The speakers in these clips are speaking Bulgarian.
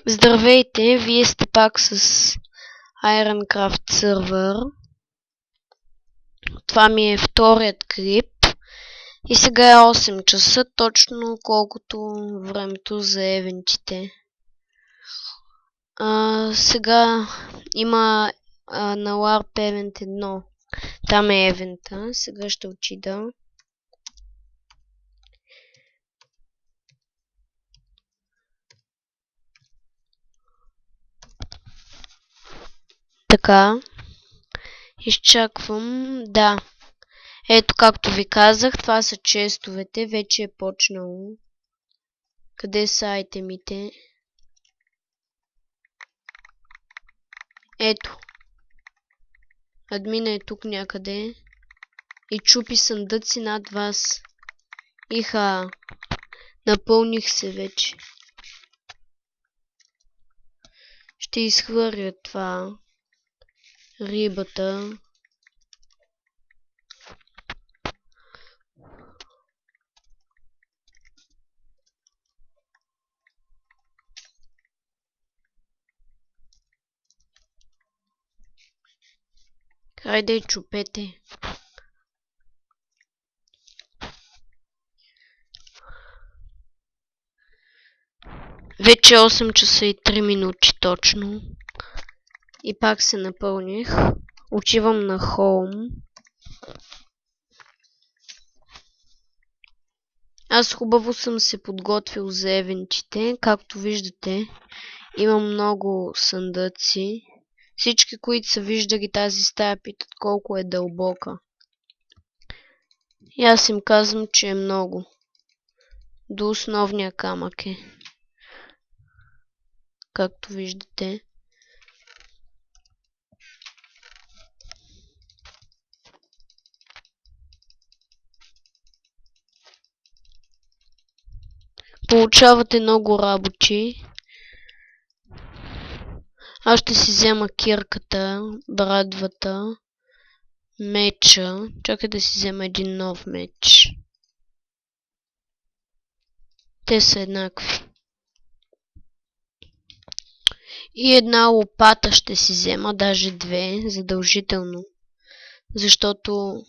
Здравейте, вие сте пак с Ironcraft Server. Това ми е вторият клип. И сега е 8 часа, точно колкото времето за евентите. Сега има на LARP Event 1. Там е евента. Сега ще отида. Така. Изчаквам. Да. Ето, както ви казах, това са честовете. Вече е почнало. Къде са айтемите? Ето. Админа е тук някъде. И чупи съндъци над вас. Иха. Напълних се вече. Ще изхвърля това. Рибата. Хайде и чупете. Вече 8 часа и 3 минути точно. И пак се напълних. Отивам на Home. Аз хубаво съм се подготвил за евентите. Както виждате, имам много съндъци. Всички, които са виждали тази стая, питат колко е дълбока. И аз им казвам, че е много. До основния камък е. Както виждате. Получавате много работи. Аз ще си взема кирката, брадвата, меча. Чакай да си взема един нов меч. Те са еднакви. И една лопата ще си взема, даже две, задължително. Защото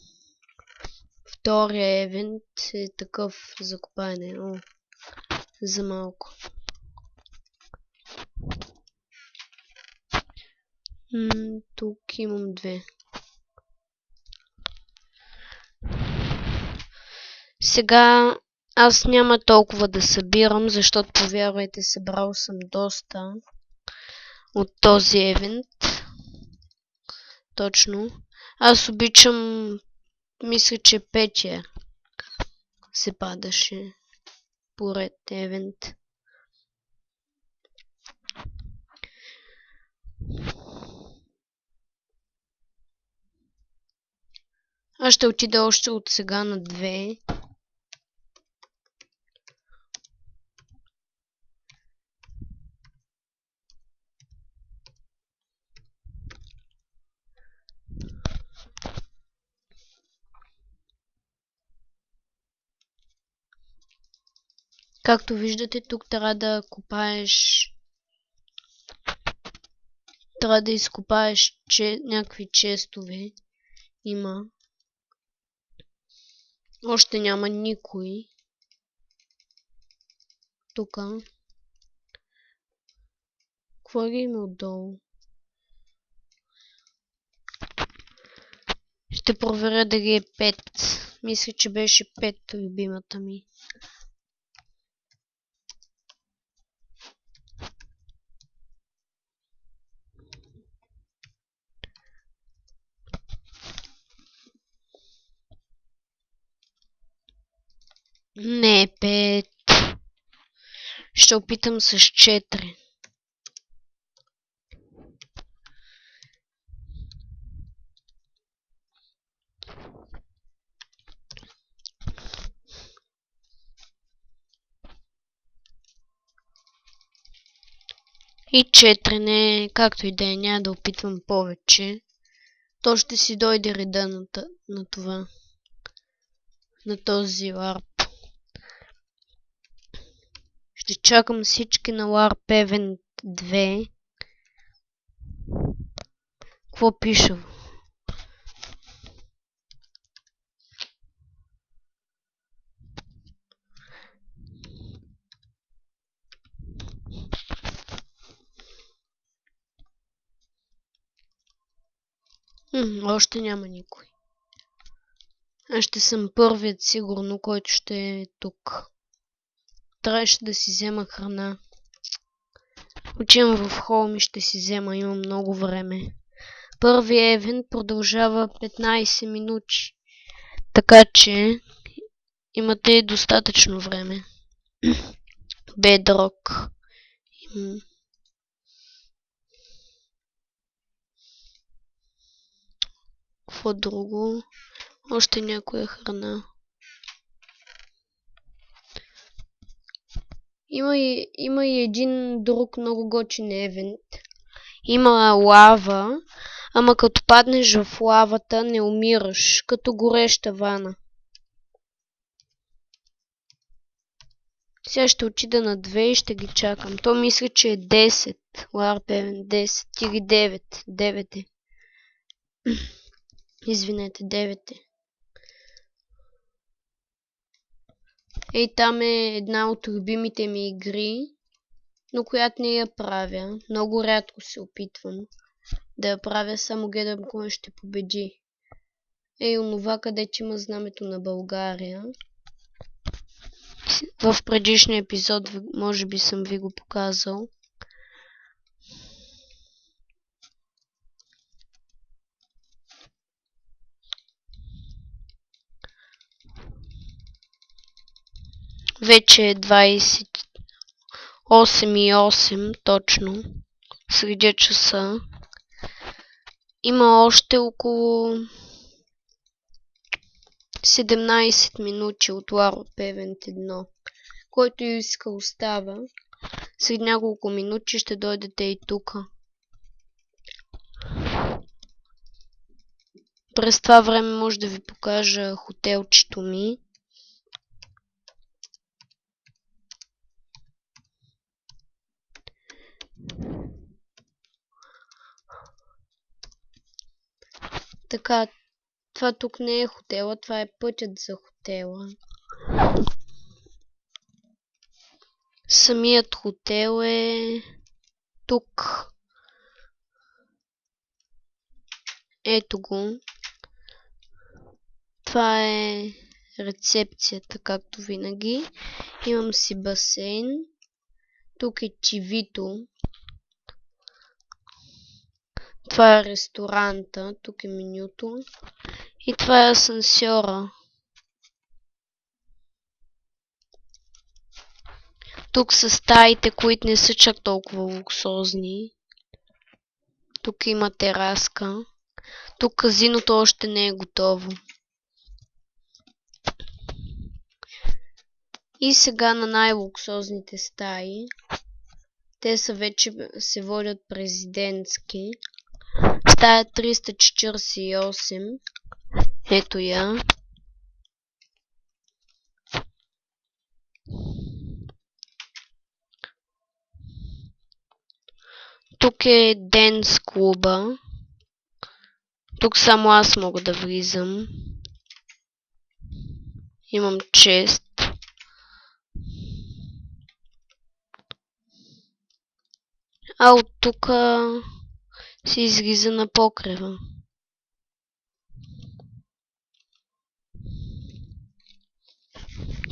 втория евент е такъв за копаене. О, за малко. Тук имам две. Сега аз няма толкова да събирам, защото повярвайте, събрал съм доста от този евент. Точно. Аз обичам, мисля, че петия се падаше поред евент. Аз ще отида още от сега на 2. Както виждате, тук трябва да копаеш. Трябва да изкопаеш някакви честове. Има. Още няма никой. Тука. Какво ги има отдолу? Ще проверя дали е 5. Мисля, че беше 5 любимата ми. Не е 5. Ще опитам с 4. И 4 не, както и да е, няма да опитвам повече. То ще си дойде реда на това. На този LARP. Ще чакам всички на LARP Event 2. Какво пише? Още няма никой. Аз ще съм първият сигурно, който ще е тук. Трябваше да си взема храна. Отивам в холм и ще си взема, имам много време. Първият евент продължава 15 минути. Така че имате достатъчно време. Bedrock. Какво друго? Още някоя храна. Има и един друг много готин евент. Има лава, ама като паднеш в лавата не умираш, като гореща вана. Сега ще отида на 2 и ще ги чакам. То мисля, че е 10. Warp 10 или 9. 9 е. Извинете, 9 е. Ей, там е една от любимите ми игри, но която не я правя. Много рядко се опитвам да я правя, само гледам кой ще победи. Ей, онова, където има знамето на България. В предишния епизод може би съм ви го показал. Вече е 28:08 точно. Следя часа. Има още около 17 минути от Warp Event 1. Който иска остава. След няколко минути ще дойдете и тука. През това време може да ви покажа хотелчето ми. Така, това тук не е хотела, това е пътят за хотела. Самият хотел е тук. Ето го. Това е рецепцията, както винаги. Имам си басейн. Тук е ТВ-то. Това е ресторанта. Тук е менюто. И това е асансьора. Тук са стаите, които не са чак толкова луксозни. Тук има тераска. Тук казиното още не е готово. И сега на най-луксозните стаи. Те са вече се водят президентски. Стая 348. Ето я. Тук е Денс клуба. Тук само аз мога да влизам. Имам чест. А от тук се излиза на покрива.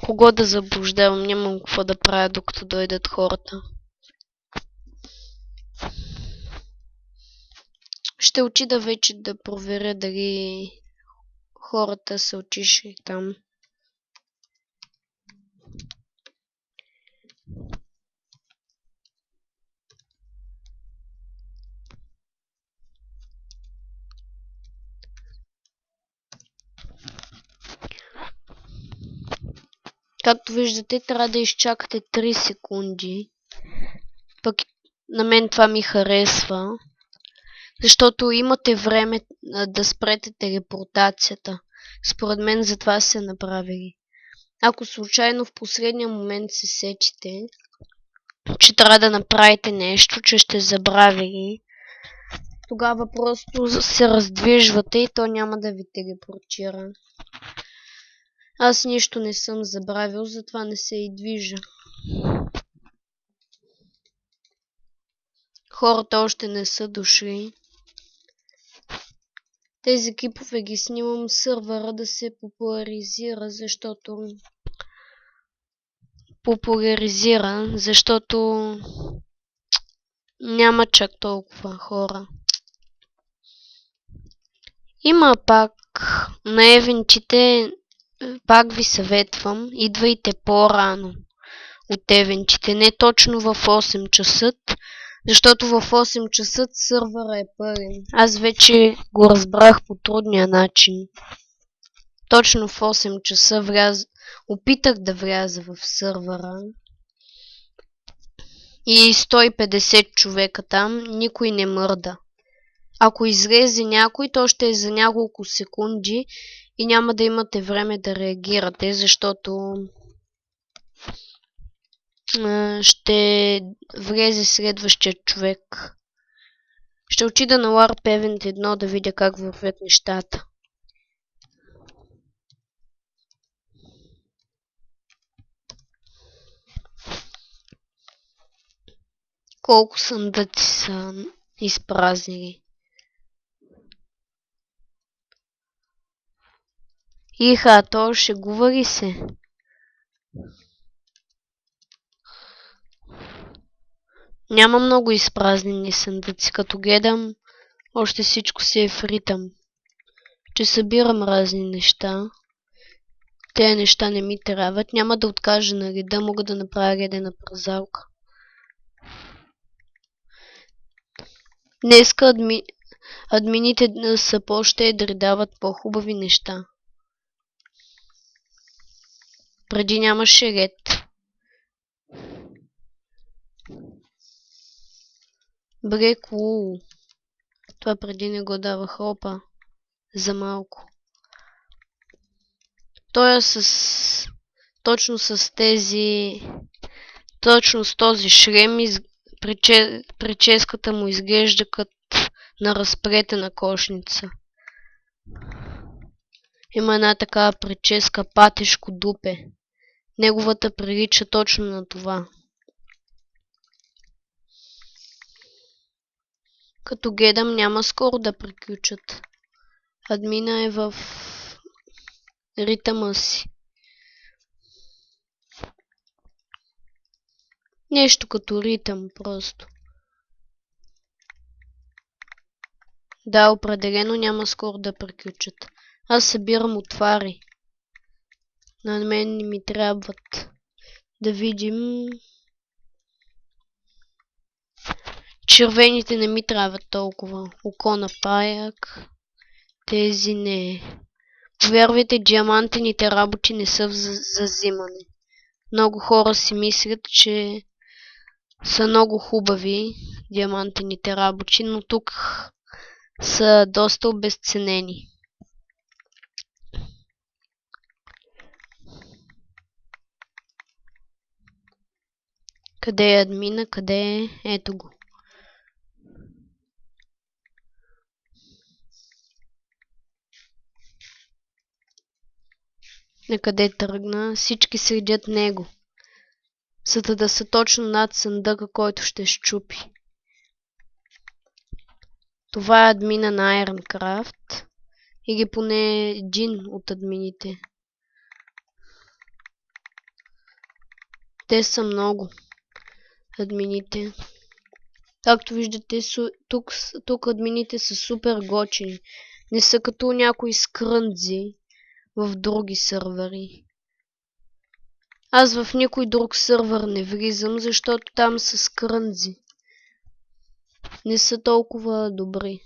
Кого да заблуждавам? Нямам какво да правя, докато дойдат хората. Ще отида вече да проверя дали хората са отишли там. Както виждате, трябва да изчакате 3 секунди. Пък на мен това ми харесва. Защото имате време да спрете телепортацията. Според мен затова са направили. Ако случайно в последния момент се сетите, че трябва да направите нещо, че ще забравили, тогава просто се раздвижвате и то няма да ви телепортира. Аз нищо не съм забравил, затова не се и движа. Хората още не са дошли. Тези клипове ги снимам сървъра да се популяризира, защото няма чак толкова хора. Има пак на евентите, пак ви съветвам, идвайте по-рано от евентите, не точно в 8 часа, защото в 8 часа сървъра е пълен. Аз вече го разбрах по трудния начин. Точно в 8 часа опитах да вляза в сървъра и 150 човека там, никой не мърда. Ако излезе някой, то ще е за няколко секунди и няма да имате време да реагирате, защото ще влезе следващия човек. Ще отида на LARP Event 1 да видя как вървят нещата. Колко съндъци са изпразнили. Иха, то шегува ли се? Няма много изпразнени съндъци. Като гледам, още всичко си е в ритъм. Че събирам разни неща. Те неща не ми трябват. Няма да откажа на реда, мога да направя редена празалка. Днеска админите са по-щедри, дават по-хубави неща. Преди нямаше ред. Брек Лул. Това преди не го давах. Опа. За малко. Той е точно с този шлем прическата му изглежда като на разплетена кошница. Има една такава прическа патешко дупе. Неговата прилича точно на това. Като гледам, няма скоро да приключат. Админа е в ритъма си. Нещо като ритъм просто. Да, определено няма скоро да приключат. Аз събирам отвари. На мен не ми трябват. Да видим. Червените не ми трябват толкова. Око на паяк. Тези не. Повярвайте, диамантените работи не са за взимане. Много хора си мислят, че са много хубави диамантените работи, но тук са доста обезценени. Къде е админа? Къде е? Ето го. Накъде тръгна? Всички следят него. За да са точно над съндъка, който ще счупи. Това е админа на Ironcraft. Или поне един от админите. Те са много. Админите. Както виждате, тук админите са супер готини. Не са като някои скръндзи в други сървъри. Аз в никой друг сървър не влизам, защото там са скръндзи. Не са толкова добри.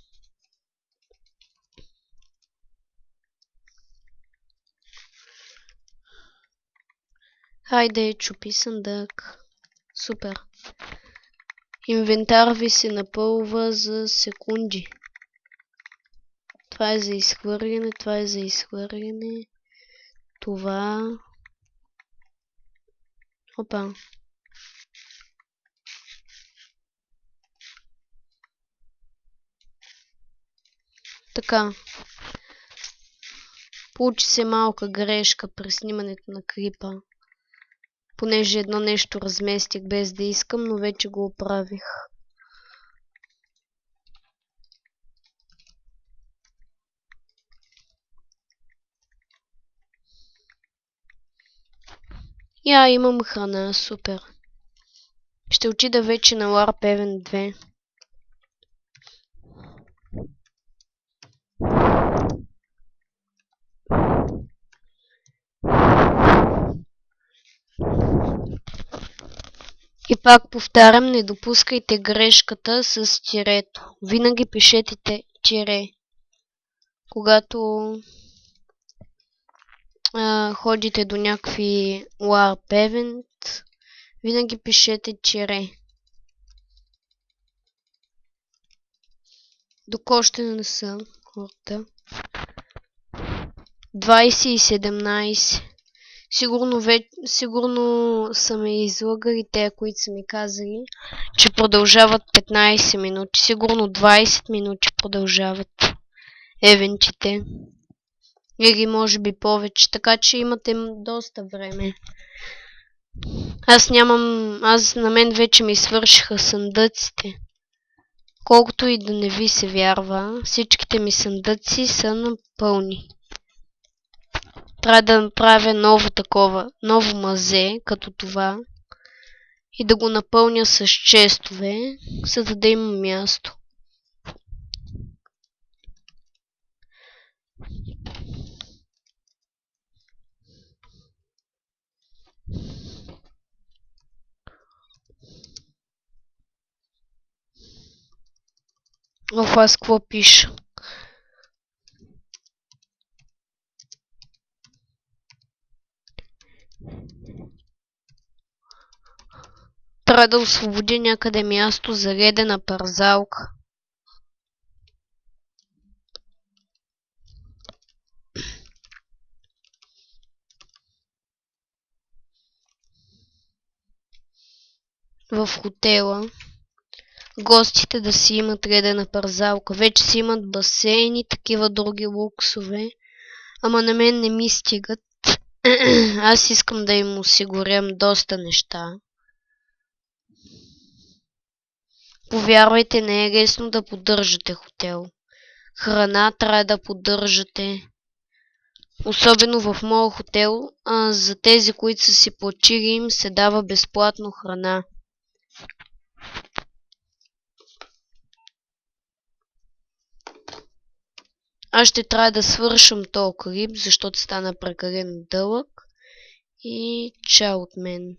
Хайде, чупи съндък. Супер. Инвентар ви се напълва за секунди. Това е за изхвърляне, това е за изхвърляне. Това. Опа. Така. Получи се малка грешка при снимането на клипа. Понеже едно нещо разместих без да искам, но вече го оправих. Имам храна, супер. Ще отида вече на Warp Event 2. И пак повтарям, не допускайте грешката с тирето. Винаги пишете тире. Когато ходите до някакви Warp Event, винаги пишете тире. Доко още не са хората. 20 и 17. Сигурно са ме излъгали те, които са ми казали, че продължават 15 минути. Сигурно 20 минути продължават евентите. Или може би повече. Така че имате доста време. На мен вече ми свършиха съндъците. Колкото и да не ви се вярва, всичките ми съндъци са напълни. Трябва да направя ново мазе, като това, и да го напълня с честове, за да има място. Аз какво пиша? Трябва да освободя някъде място за ледена парзалка. В хотела гостите да си имат ледена парзалка. Вече си имат басейни, такива други луксове. Ама на мен не ми стигат. Аз искам да им осигурям доста неща. Повярвайте, не е лесно да поддържате хотел. Храна трябва да поддържате. Особено в моя хотел, за тези, които са си платили, им се дава безплатно храна. Аз ще трябва да свършам този клип, защото стана прекалено дълъг. И чао от мен.